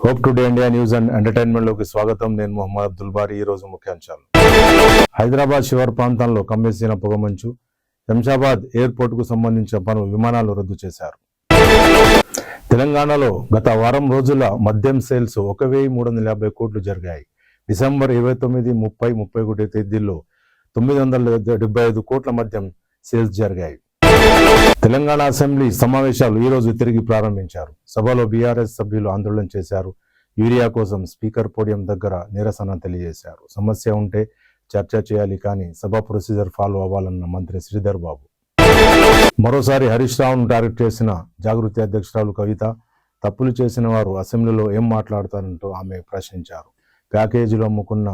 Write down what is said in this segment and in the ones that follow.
Hope today India news and entertainment లోకి స్వాగతం. నేను మొహమ్మద్ అబ్దుల్ బారీ. ఈ రోజు ముఖ్యాంశాలు. హైదరాబాద్ శివారు ప్రాంతాల్లో కమ్మేసిన పొగమంచు. శంషాబాద్ ఎయిర్పోర్ట్ కు సంబంధించిన పలు విమానాలు రద్దు చేశారు. తెలంగాణలో గత వారం రోజుల మద్యం సేల్స్ 1350 కోట్లు జరిగాయి. డిసెంబర్ 29, 30, 31 తేదీల్లో 975 కోట్ల మద్యం సేల్స్ జరిగాయి. తెలంగాణ అసెంబ్లీ సమావేశాలు ఈ రోజు తిరిగి ప్రారంభించారు. సభలో బీఆర్ఎస్ సభ్యులు ఆందోళన చేశారు. యూరియా కోసం స్పీకర్ పోడియం దగ్గర నిరసన తెలియజేశారు. సమస్య ఉంటే చర్చ చేయాలి, కానీ సభ ప్రొసీజర్ ఫాలో అవ్వాలన్న మంత్రి శ్రీధర్ బాబు. మరోసారి హరీష్ రావును టార్గెట్ చేసిన జాగృతి అధ్యక్షురాలు కవిత, తప్పులు చేసిన వారు అసెంబ్లీలో ఏం మాట్లాడతారంటూ ఆమె ప్రశ్నించారు. ప్యాకేజీలో అమ్ముకున్న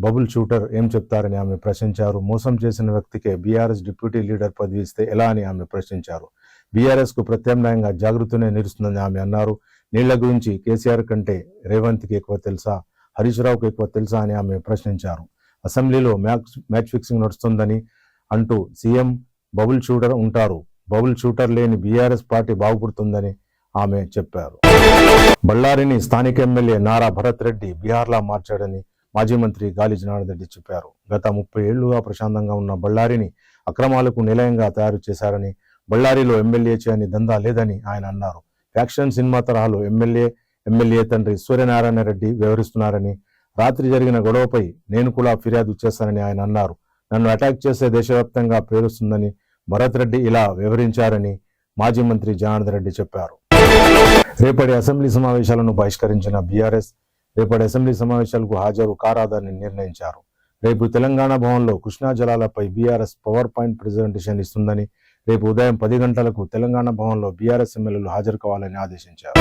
బబుల్ షూటర్ ఏం చెప్తారని ఆమె ప్రశ్నించారు. మోసం చేసిన వ్యక్తికే బీఆర్ఎస్ డిప్యూటీ లీడర్ పదవి ఇస్తే ఎలా అని ఆమె ప్రశ్నించారు. బీఆర్ఎస్ కు ప్రత్యామ్నాయంగా జాగృతినే నిలుస్తుందని ఆమె అన్నారు. నీళ్ల గురించి కేసీఆర్ కంటే రేవంత్కి ఎక్కువ తెలుసా, హరీష్ రావుకు ఎక్కువ తెలుసా అని ఆమె ప్రశ్నించారు. అసెంబ్లీలో మ్యాచ్ ఫిక్సింగ్ నడుస్తుందని అంటూ సీఎం బబుల్ షూటర్ ఉంటారు, బబుల్ షూటర్ లేని బీఆర్ఎస్ పార్టీ బాగుపడుతుందని ఆమె చెప్పారు. బళ్ళారిని స్థానిక ఎమ్మెల్యే నారా భరత్ రెడ్డి బీహార్లా మార్చాడని మాజీ మంత్రి గాలి జనార్దన్ రెడ్డి చెప్పారు. గత 30 ఏళ్లుగా ప్రశాంతంగా ఉన్న బళ్ళారిని అక్రమాలకు నిలయంగా తయారు చేశారని, బళ్ళారిలో ఎమ్మెల్యే చేయని దందా లేదని ఆయన అన్నారు. ఫ్యాక్షన్ సినిమా తరహాలో ఎమ్మెల్యే తండ్రి సూర్యనారాయణ రెడ్డి వ్యవహరిస్తున్నారని, రాత్రి జరిగిన గొడవపై నేను కూడా ఫిర్యాదు చేస్తానని ఆయన అన్నారు. నన్ను అటాక్ చేసే దేశవ్యాప్తంగా పేరుస్తుందని భరత్ రెడ్డి ఇలా వివరించారని మాజీ మంత్రి జనార్దన్ రెడ్డి చెప్పారు. రేపటి అసెంబ్లీ సమావేశాలను బహిష్కరించిన బీఆర్ఎస్ రేపటి అసెంబ్లీ సమావేశాలకు హాజరు కారాదని నిర్ణయించారు. రేపు తెలంగాణ భవన్లో కృష్ణా జలాలపై బీఆర్ఎస్ పవర్ పాయింట్ ప్రెజెంటేషన్ ఇస్తుందని, రేపు ఉదయం 10 గంటలకు తెలంగాణ భవన్లో బీఆర్ఎస్ ఎమ్మెల్యేలు హాజరు కావాలని ఆదేశించారు.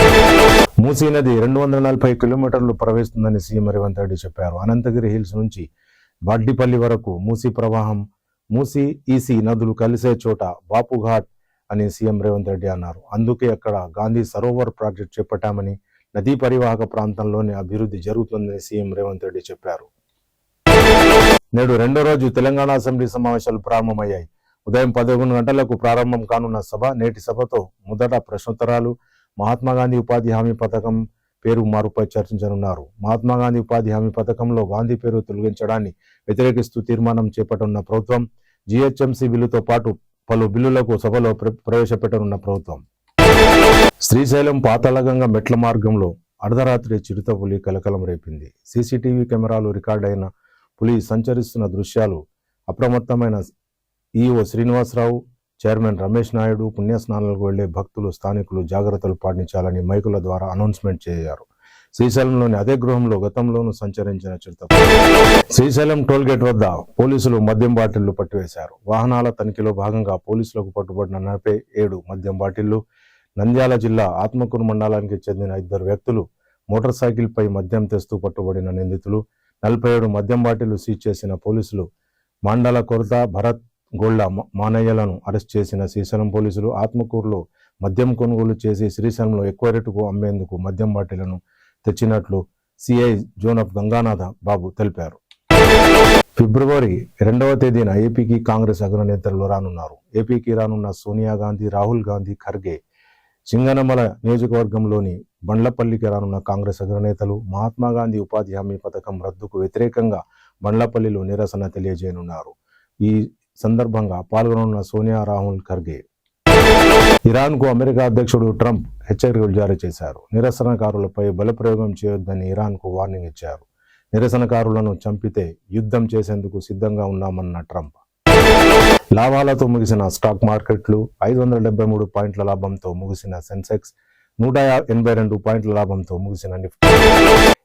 మూసీ నది 240 కిలోమీటర్లు ప్రవహిస్తుందని సీఎం రేవంత్ రెడ్డి చెప్పారు. అనంతగిరి హిల్స్ నుంచి బాడ్డిపల్లి వరకు మూసీ ప్రవాహం, మూసీ ఈసీ నదులు కలిసే చోట బాపుఘాట్ అని సీఎం రేవంత్ రెడ్డి అన్నారు. అందుకే అక్కడ గాంధీ సరోవర్ ప్రాజెక్ట్ చేపట్టామని, నదీ పరివాహక ప్రాంతంలోనే అభివృద్ధి జరుగుతుందని సీఎం రేవంత్ రెడ్డి చెప్పారు. నేడు రెండో రోజు తెలంగాణ అసెంబ్లీ సమావేశాలు ప్రారంభమయ్యాయి. ఉదయం 11 గంటలకు ప్రారంభం కానున్న సభ నేటి సభతో మొదట ప్రశ్నోత్తరాలు, మహాత్మాగాంధీ ఉపాధి హామీ పథకం పేరు మారుపై చర్చించనున్నారు. మహాత్మాగాంధీ ఉపాధి హామీ పథకంలో గాంధీ పేరు తొలగించడాన్ని వ్యతిరేకిస్తూ తీర్మానం చేపట్టనున్న ప్రభుత్వం, జీహెచ్ఎంసీ బిల్లుతో పాటు పలు బిల్లులకు సభలో ప్రవేశపెట్టనున్న ప్రభుత్వం. శ్రీశైలం పాతాళగంగ మెట్ల మార్గంలో అర్ధరాత్రి చిరుతపులి కలకలం రేపింది. సీసీటీవీ కెమెరాలు రికార్డైన పులి సంచరిస్తున్న దృశ్యాలు. అప్రమత్తమైన ఈఓ శ్రీనివాసరావు, చైర్మన్ రమేష్ నాయుడు, పుణ్యస్నానాలకు వెళ్లే భక్తులు, స్థానికులు జాగ్రత్తలు పాటించాలని మైకుల ద్వారా అనౌన్స్మెంట్ చేశారు. శ్రీశైలంలోని అదే గృహంలో గతంలోనూ సంచరించిన చిరుతపులి. శ్రీశైలం టోల్గేట్ వద్ద పోలీసులు మద్యం బాటిళ్లు పట్టివేశారు. వాహనాల తనిఖీలో భాగంగా పోలీసులకు పట్టుబడిన 47 మద్యం బాటిళ్లు. నంద్యాల జిల్లా ఆత్మకూరు మండలానికి చెందిన 2 వ్యక్తులు మోటార్ సైకిల్ పై మద్యం తెస్తూ పట్టుబడిన నిందితులు. 47 మద్యం బాటిళ్లు సీజ్ చేసిన పోలీసులు. మండల కొరత భరత్ గోళ్ల మానయ్యలను అరెస్ట్ చేసిన శ్రీశైలం పోలీసులు ఆత్మకూరులో మద్యం కొనుగోలు చేసి శ్రీశైలంలో ఎక్కువ రేటుకు అమ్మేందుకు మద్యం బాటిళ్లను తెచ్చినట్లు సిఐ జోనఫ్ గంగానాథ బాబు తెలిపారు. ఫిబ్రవరి 2వ తేదీన ఏపీకి కాంగ్రెస్ అగ్రనేతలు రానున్నారు. ఏపీకి రానున్న సోనియా గాంధీ, రాహుల్ గాంధీ, ఖర్గే. సింగనమల నియోజకవర్గంలోని బండ్లపల్లికి రానున్న కాంగ్రెస్ అగ్రనేతలు మహాత్మాగాంధీ ఉపాధి హామీ పథకం రద్దుకు వ్యతిరేకంగా బండ్లపల్లిలో నిరసన తెలియజేయనున్నారు. ఈ సందర్భంగా పాల్గొననున్న సోనియా, రాహుల్, ఖర్గే. ఇరాన్కు అమెరికా అధ్యక్షుడు ట్రంప్ హెచ్చరికలు జారీ చేశారు. నిరసనకారులపై బలప్రయోగం చేయొద్దని ఇరాన్కు వార్నింగ్ ఇచ్చారు. నిరసనకారులను చంపితే యుద్ధం చేసేందుకు సిద్ధంగా ఉన్నామన్న ట్రంప్. లాభాలతో ముగిసిన స్టాక్ మార్కెట్లు. 573 పాయింట్ల లాభంతో ముగిసిన సెన్సెక్స్, 182 పాయింట్ల లాభంతో ముగిసిన నిఫ్టీ.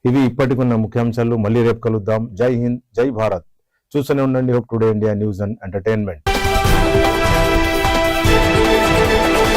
ఇవి ఇప్పటికున్న ముఖ్యాంశాలు. మళ్ళీ రేపు కలుద్దాం. జై హింద్, జై భారత్. చూస్తూనే ఉండండి hope today India news and entertainment.